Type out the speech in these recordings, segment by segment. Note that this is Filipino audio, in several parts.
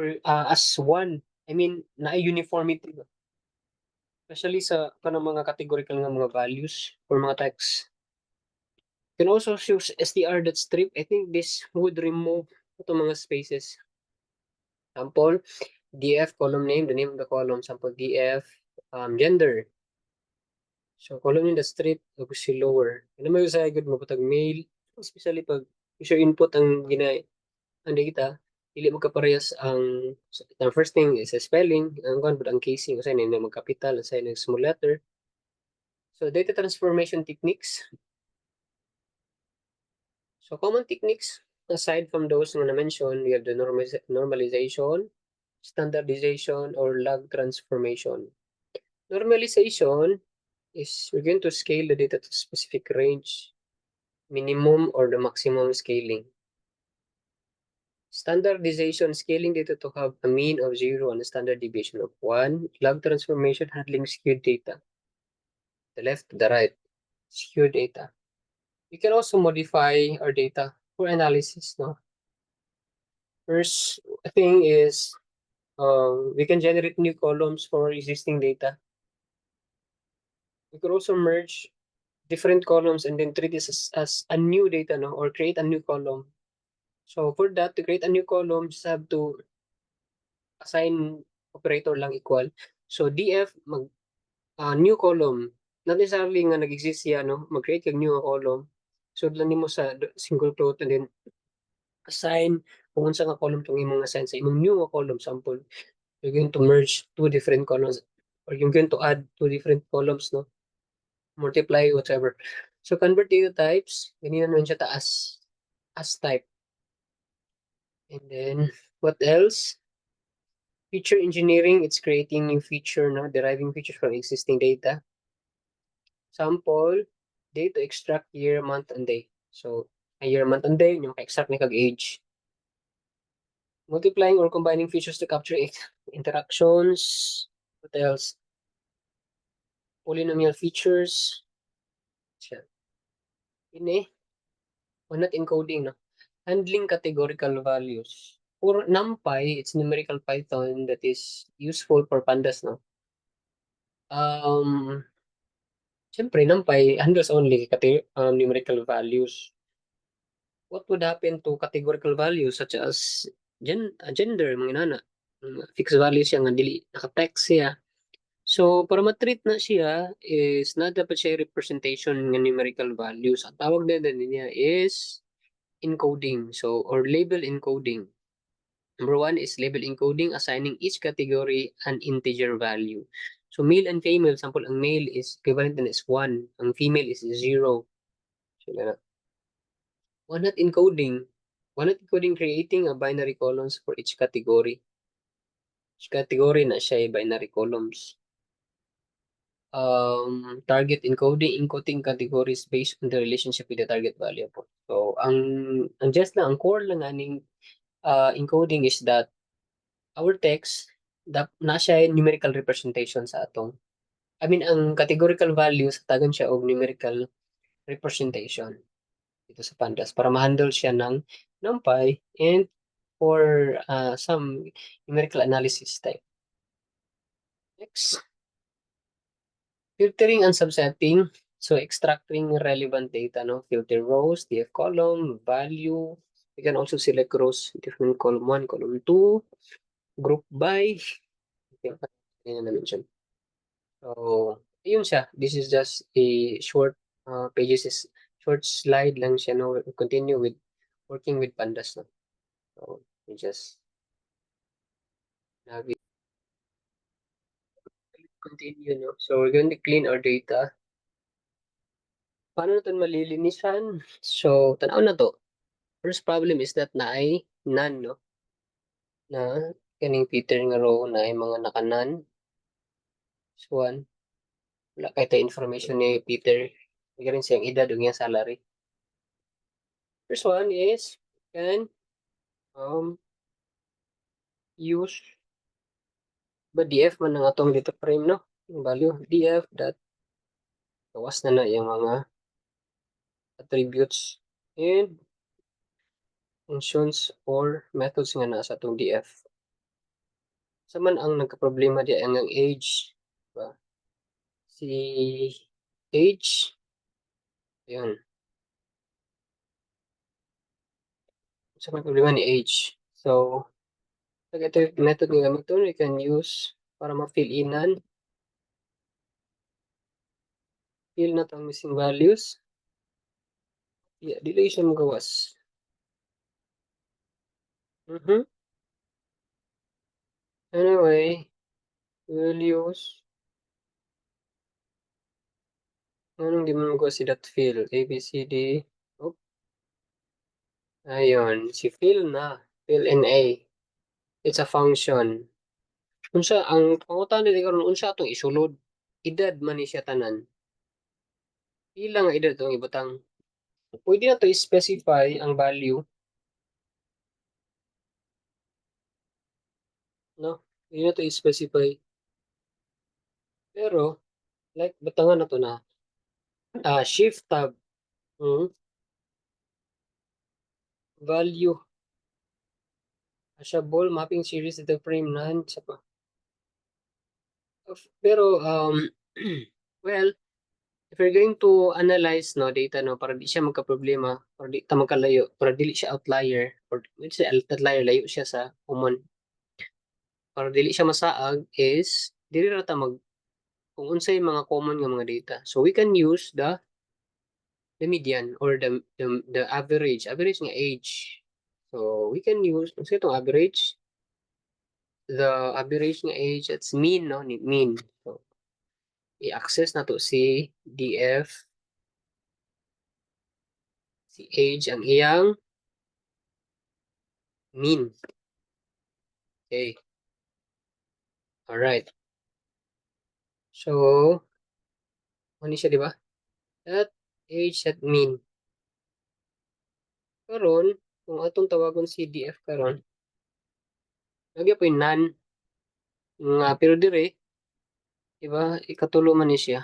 or as one. I mean, na uniformity ba? Especially sa kanang mga categorical nga mga values or mga text. You can also choose str.strip. I think this would remove itong mga spaces. Example, df column name, the name of the column. Sample df gender. So column in the strip, tapos si lower. Ano mo yung sa good mo putag male, especially pag user input ang ang data, dili magkaparehas ang first thing is a spelling, ang casing, assign na magkapital, assign na small letter. So data transformation techniques. So common techniques, aside from those na na-mention, we have the normalization, standardization, or log transformation. Normalization is we're going to scale the data to a specific range, minimum or the maximum scaling. Standardization, scaling data to have a mean of 0 and a standard deviation of 1. Log transformation, handling skewed data. The left to the right, skewed data. We can also modify our data for analysis. No? First thing is we can generate new columns for existing data. We could also merge different columns and then treat this as a new data, no? Or create a new column. So for that, to create a new column, just have to assign operator lang equal. So df new column, not necessarily nga nag-exist siya, no? Mag-create kag new column. So lang nimo sa single quote and then assign kung unsa nga column tong imong assign sa imong new column. Sample, you're going to merge two different columns or you're going to add two different columns, no? Multiply, whatever. So convert data types, ganyan naman siya as type. And then what else? Feature engineering, it's creating new feature, no? Deriving features from existing data. Sample, day to extract year, month, and day. So, a year, month, and day, yung extract ni kag-age. Multiplying or combining features to capture interactions. What else? Polynomial features. Ini, not encoding, no? Handling categorical values. For NumPy, it's numerical Python that is useful for pandas, no? Siyempre, NumPy handles only numerical values. What would happen to categorical values such as gender, mga inana? Fixed values siya nga dili naka-text siya. So, para ma-treat na siya is na dapat siya representation ng numerical values. Ang tawag na niya is encoding. So, or label encoding. Number one is label encoding, assigning each category an integer value. So, male and female, sample, ang male is equivalent na is 1, ang female is 0. So, one-hot encoding. One-hot encoding, creating a binary columns for each category. Each category na siya ay binary columns. Target encoding, encoding categories based on the relationship with the target value po. So, ang just lang, ang core lang aning encoding is that our text, na siya numerical representation sa atong. I mean, ang categorical values, tagan siya og numerical representation dito sa pandas para ma-handle siya ng NumPy and for some numerical analysis type. Next. Filtering and subsetting. So extracting relevant data, no? Filter rows, df column, value. You can also select rows, different column 1, column 2, group by. Yan na mention. So, yun siya. This is just a short pages, short slide lang siya, no? We'll continue with working with pandas, no? So, we just continue, no? So, we're going to clean our data. Paano natin malilinisan? So, tanaw na to. First problem is that na ay none, no? Na kaning Peter nga row na ay mga naka-none. So, one, wala kay ta information ni Peter. May rin siyang edad o yung salary. First one is, can use ba df man ang atong data frame, no? Yung value df dot gawas na yung mga attributes and functions or methods nga nasa atong df. Sa man ang nagka-problema di ang age, diba? Si age, yun. Sa may problema ni age. So, ito yung method nga gamiton, we can use para ma-fill inan. Fill na ang missing values. Yeah, dili siya magawas. Anyway, we'll use anong di mo magawas si that fill. A, B, C, D. Oh, ayun. Si fill na. Fill in A. It's a function. Unsa ang pangutan dili karon unsa atong isulod? Edad man ni siya tanan. Pila nga edad itong ibutang? Pwede na to i-specify ang value, no? Pwede na to i-specify. Pero, like, batangan na to na. Shift tab. Hmm, value. Asya ball mapping series dito frame na. Sa pa. Pero, well, if you're going to analyze no data no para di siya magka-problema, para di ta magkalayo, para dili siya outlier or let's say outlier layo siya sa common. Para dili siya masaag is dili ra ta mag kung unsay mga common nga mga data. So we can use the median or the average nga age. So we can use unsay itong average, the average nga age, it's mean no mean. So i-access na to si DF, si age ang iyang mean. Okay. All right. So, ano siya, di ba? At age at mean. Karon, kung atong tawagon si DF karon, lagi po yung non nga pero dire, di ba? Ikatulo man ni siya.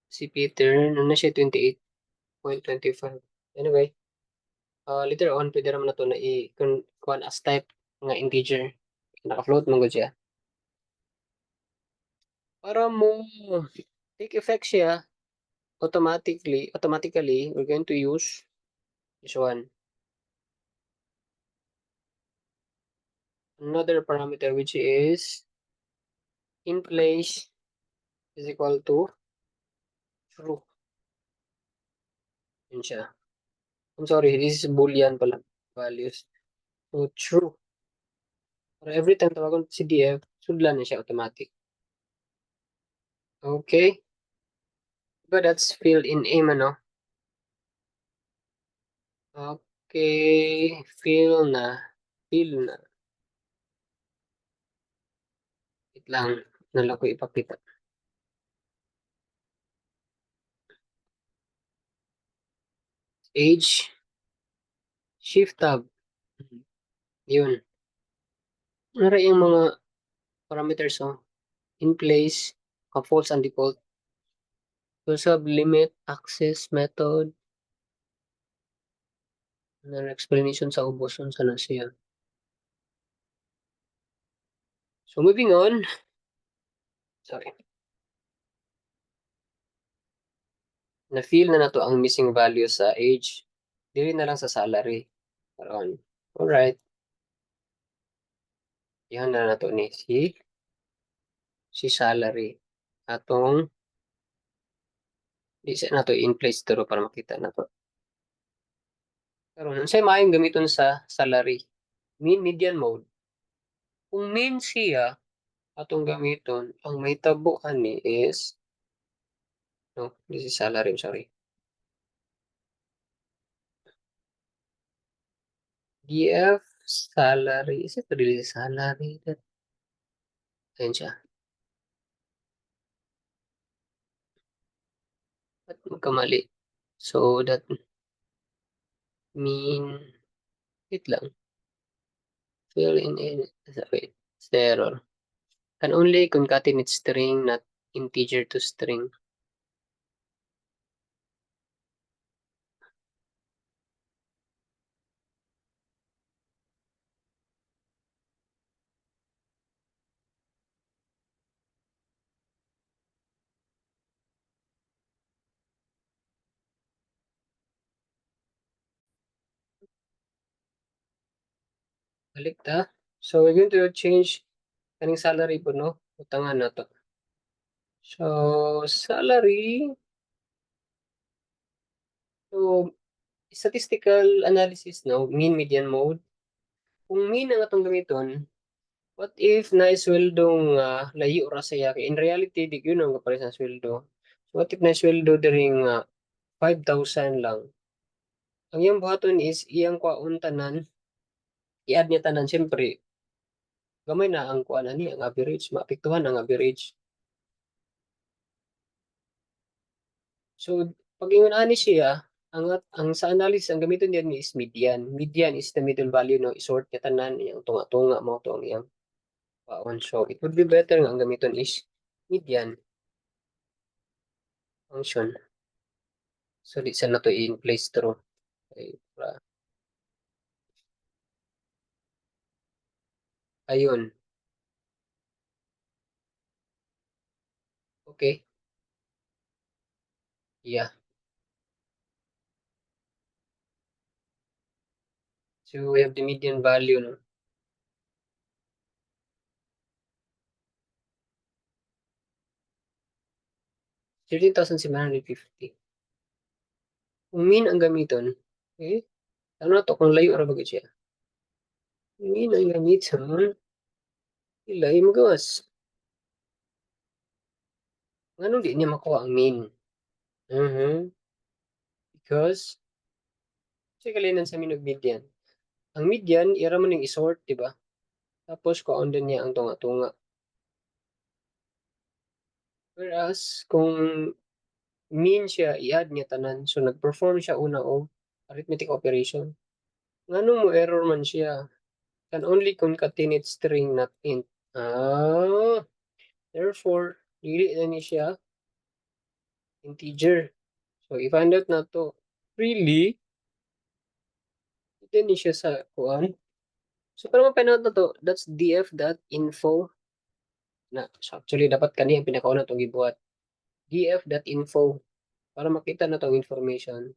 Si Peter, ano na siya 28.25. Anyway, later on pwede naman na to na i-kuan as type nga integer. Naka-float man gud siya. Para mo take effect siya automatically, we're going to use this one. Another parameter which is in place is equal to true. Yun siya. I'm sorry, this is boolean pala values. So true. For every time tawagan si DF, sudlan na siya automatic. Okay. But that's filled in A man, no? Okay. Fill na. Fill na. Wait lang. Nalang ko ipakita. Age. Shift tab. Yun. Nara yung mga parameters, oh. In place. False and default. We also have limit, access, method. Na explanation sa ubos sa na siya. So moving on. Sorry. Na-feel na nato ang missing value sa age. Dili na lang sa salary. Karon. Alright. Yan na nato ni si salary. Atong di sa nato in place dito para makita nato. Karon unsay maayong gamiton sa salary? Mean median mode. Kung mean siya atong gamiton, ang may tabo ani is no, this is salary, I'm sorry. DF salary. Is it really salary? Ayan siya. Ba't magkamali? So, that mean, wait lang. Fill in, wait, it's the error. Can only concatenate string, not integer to string. Balik ta. So we're going to change kaning salary po, no? Utangan na to. So salary. So statistical analysis, no? Mean, median, mode. Kung mean ang atong gamiton, what if naisweldong layo ra saya kay in reality di gyud ang kapares ang sweldo. So what if naisweldo diring 5,000 lang. Ang iyang buhaton is iyang kwaon tanan, i-add niya tanan siyempre gamay na ang kuan ani ang average, maapektuhan ang average. So pag ingon ani siya, ang sa analysis ang gamiton diyan is median. Median is the middle value, no, isort niya tanan iyang tunga-tunga mo to ang iyang kwaon. So it would be better nga ang gamiton is median function. So di sa na to in place through. Okay, ayun. Okay. Yeah. So we have the median value, no. 13,750. Kung mean ang gamiton, okay? Ano na to kung layo ra bagay siya. Kung mean ang gamiton, ilay magawas. Ngano di niya makuha ang mean? Because kasi kalinan sa mean ug median. Ang median ira man ning isort, di ba? Tapos kuon din niya ang tunga-tunga. Whereas kung mean siya, i-add niya tanan. So nag-perform siya una og arithmetic operation. Ngano mo error man siya? Can only concatenate string not int. Therefore, dili na ni siya integer. So, i-find out na to. Really, ito ni siya sa kuan. So, para ma-find out na to, that's df.info. So, actually, dapat kaniyang pinakauna itong gibuhat. df.info. Para makita na tong information.